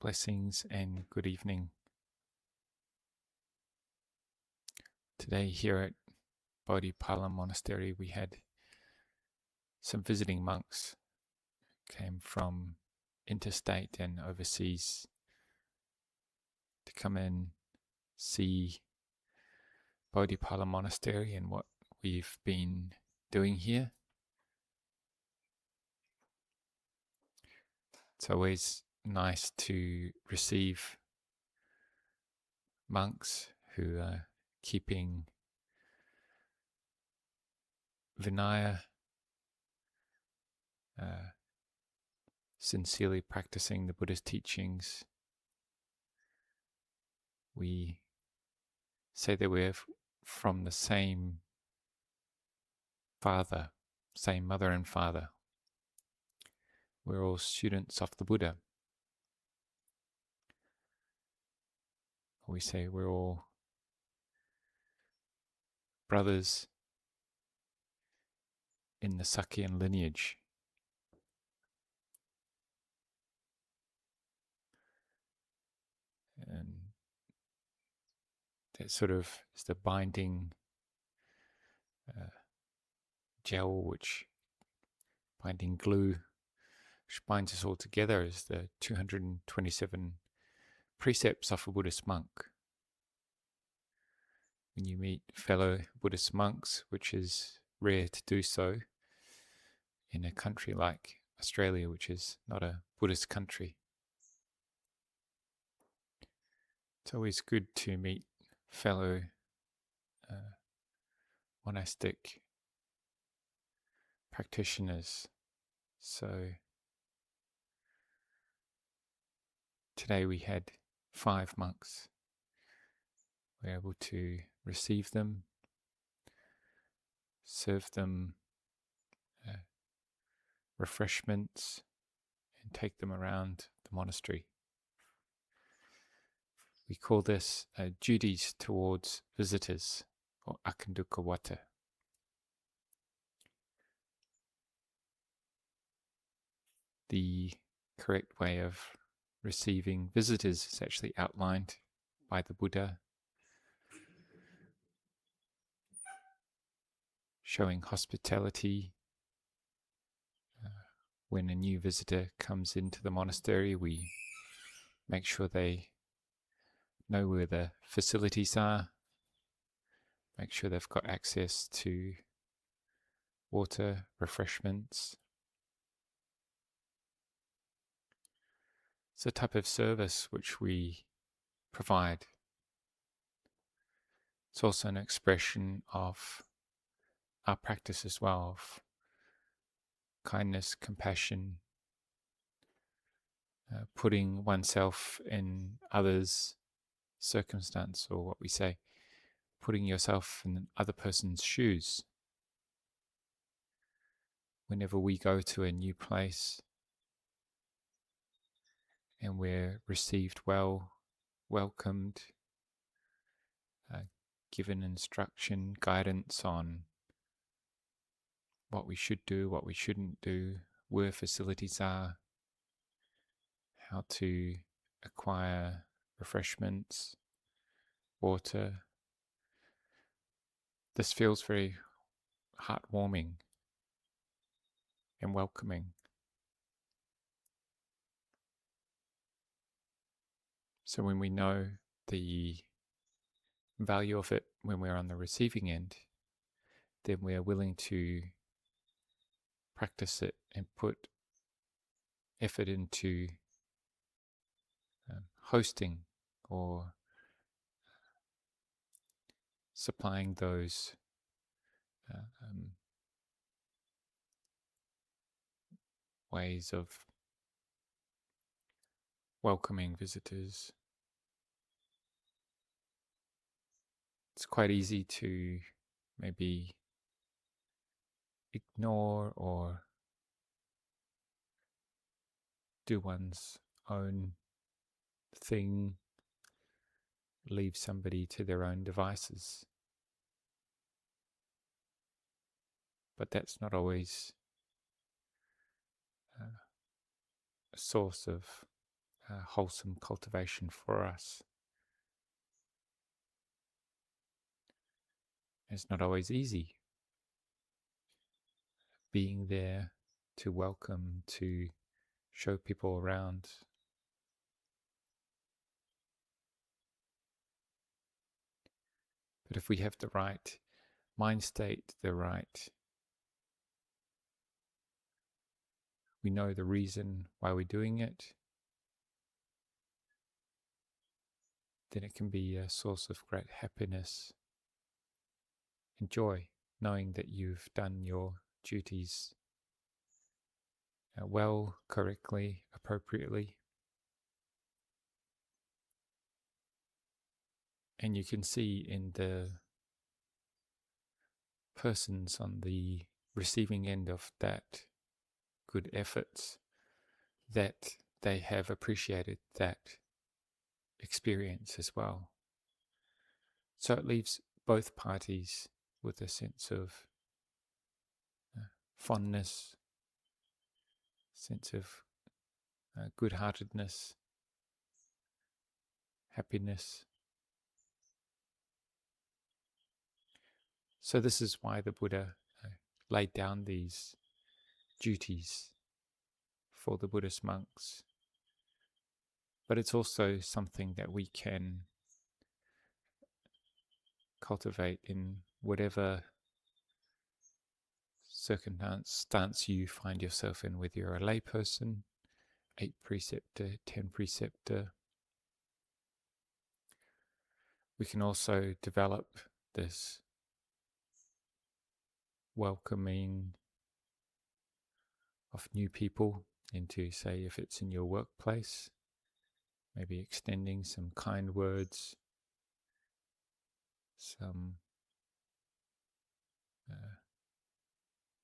Blessings and good evening. Today here at Bodhipala Monastery we had some visiting monks came from interstate and overseas to come and see Bodhipala Monastery and what we've been doing here. It's always nice to receive monks who are keeping Vinaya, sincerely practicing the Buddha's teachings. We say that we're from the same father, same mother and father. We're all students of the Buddha. We say we're all brothers in the Sakyan lineage. And that sort of is the binding gel, binding glue, which binds us all together, is the 227 precepts of a Buddhist monk. When you meet fellow Buddhist monks, which is rare to do so in a country like Australia, which is not a Buddhist country. It's always good to meet fellow monastic practitioners. So today we had 5 monks. We were able to receive them, serve them refreshments, and take them around the monastery. We call this duties towards visitors, or akanduka wata. The correct way of receiving visitors is actually outlined by the Buddha, showing hospitality. When a new visitor comes into the monastery, we make sure they know where the facilities are, make sure they've got access to water, refreshments. It's a type of service which we provide. It's also an expression of our practice as well, of kindness, compassion, putting oneself in others' circumstance, or what we say, putting yourself in other person's shoes. Whenever we go to a new place and we're received well, welcomed, given instruction, guidance on what we should do, what we shouldn't do, where facilities are, how to acquire refreshments, water. This feels very heartwarming and welcoming. So when we know the value of it when we're on the receiving end, then we are willing to practice it and put effort into hosting or supplying those ways of welcoming visitors. It's quite easy to maybe ignore or do one's own thing, leave somebody to their own devices. But that's not always a source of wholesome cultivation for us. It's not always easy being there to welcome, to show people around. But if we have the right mind state, we know the reason why we're doing it, then it can be a source of great happiness and joy, knowing that you've done your duties well, correctly, appropriately. And you can see in the persons on the receiving end of that good efforts that they have appreciated that experience as well. So it leaves both parties with a sense of fondness, sense of good-heartedness, happiness. So this is why the Buddha laid down these duties for the Buddhist monks. But it's also something that we can cultivate in whatever circumstance you find yourself in, whether you're a layperson, 8 preceptor, 10 preceptor. We can also develop this welcoming of new people into, say, if it's in your workplace, maybe extending some kind words, some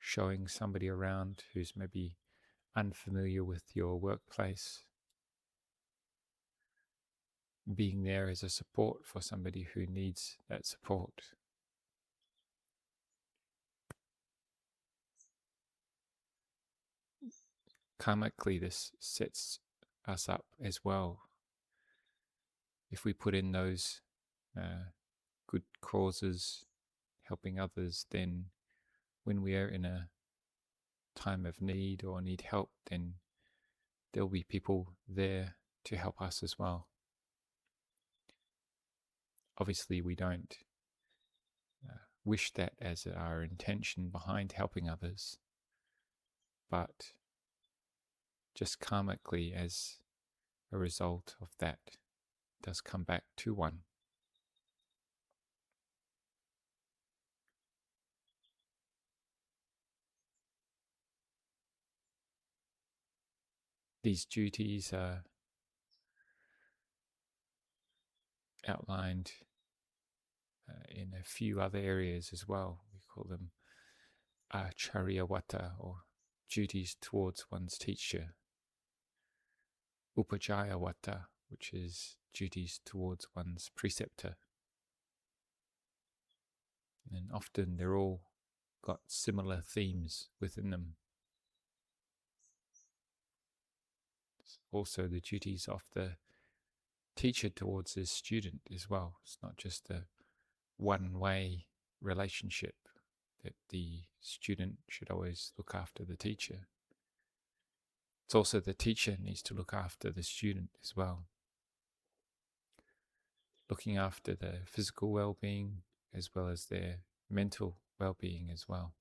showing somebody around who's maybe unfamiliar with your workplace, being there as a support for somebody who needs that support. Karmically, this sets us up as well. If we put in those good causes, helping others, then when we are in a time of need or need help, then there'll be people there to help us as well. Obviously, we don't wish that as our intention behind helping others, but just karmically, as a result of that, does come back to one. These duties are outlined in a few other areas as well. We call them acharyawata, or duties towards one's teacher. Upajayawata, which is duties towards one's preceptor. And often they're all got similar themes within them. Also the duties of the teacher towards his student as well. It's not just a one-way relationship that the student should always look after the teacher. It's also the teacher needs to look after the student as well. Looking after their physical well-being as well as their mental well-being as well.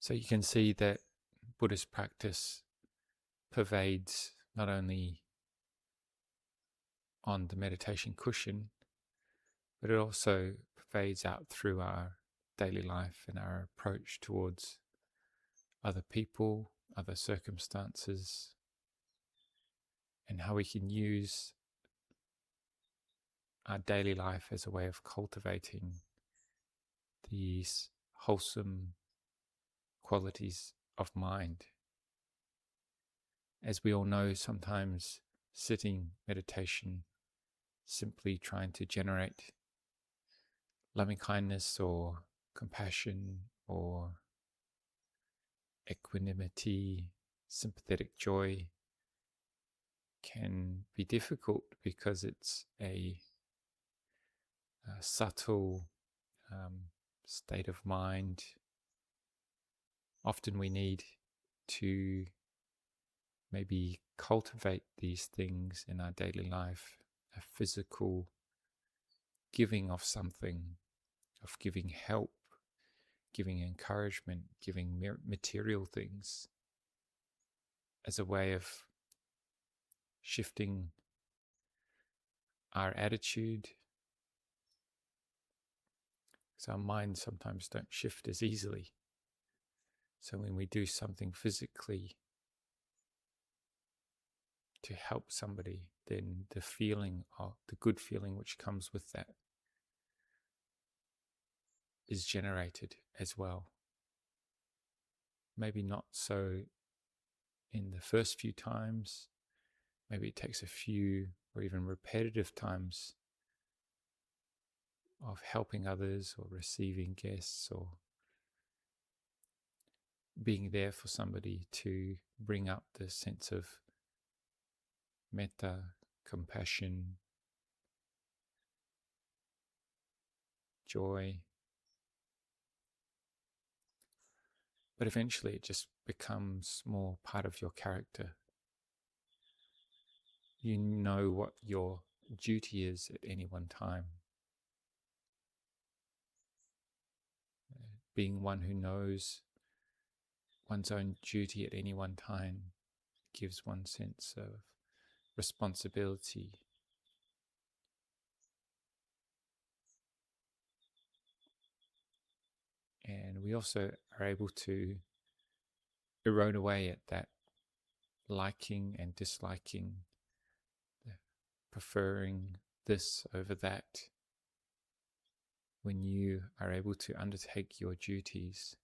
So you can see that Buddhist practice pervades not only on the meditation cushion, but it also pervades out through our daily life and our approach towards other people, other circumstances, and how we can use our daily life as a way of cultivating these wholesome qualities of mind. As we all know, sometimes sitting meditation, simply trying to generate loving kindness or compassion or equanimity, sympathetic joy can be difficult because it's a subtle state of mind. Often we need to maybe cultivate these things in our daily life, a physical giving of something, of giving help, giving encouragement, giving material things as a way of shifting our attitude. So our minds sometimes don't shift as easily. So when we do something physically to help somebody, then the feeling of the good feeling which comes with that is generated as well. Maybe not so in the first few times. Maybe it takes a few or even repetitive times of helping others or receiving guests or being there for somebody to bring up the sense of metta, compassion, joy. But eventually it just becomes more part of your character. You know what your duty is at any one time. Being one who knows one's own duty at any one time gives one sense of responsibility. And we also are able to erode away at that liking and disliking, preferring this over that. When you are able to undertake your duties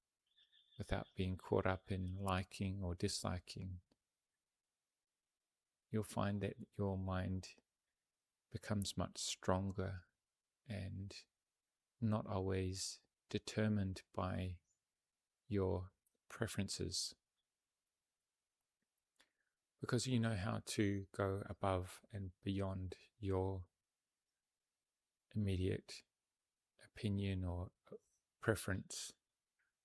without being caught up in liking or disliking, you'll find that your mind becomes much stronger and not always determined by your preferences, because you know how to go above and beyond your immediate opinion or preference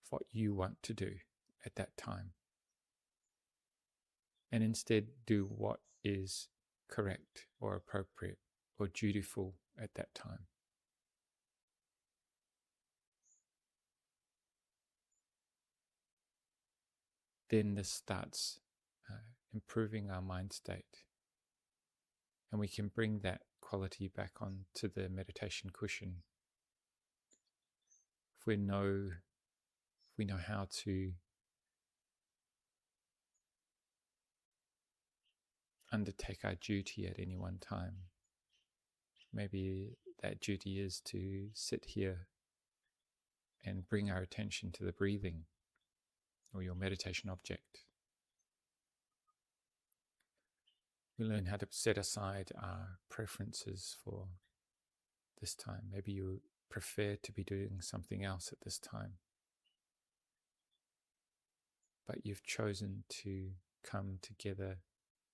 for what you want to do at that time, and instead do what is correct or appropriate or dutiful at that time. Then this starts improving our mind state, and we can bring that quality back onto the meditation cushion. If we know how to undertake our duty at any one time. Maybe that duty is to sit here and bring our attention to the breathing or your meditation object. We learn how to set aside our preferences for this time. Maybe you prefer to be doing something else at this time, but you've chosen to come together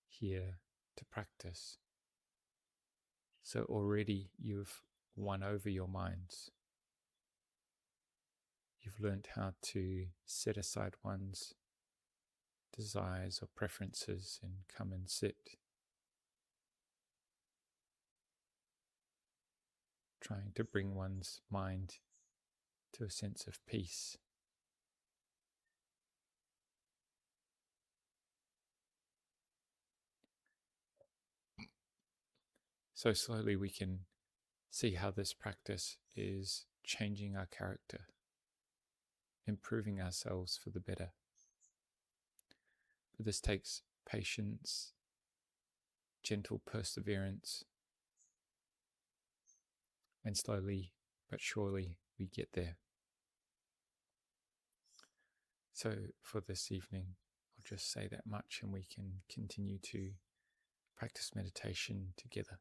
here to practice. So already you've won over your minds. You've learned how to set aside one's desires or preferences and come and sit, trying to bring one's mind to a sense of peace. So slowly we can see how this practice is changing our character, improving ourselves for the better. But this takes patience, gentle perseverance, and slowly but surely we get there. So for this evening, I'll just say that much, and we can continue to practice meditation together.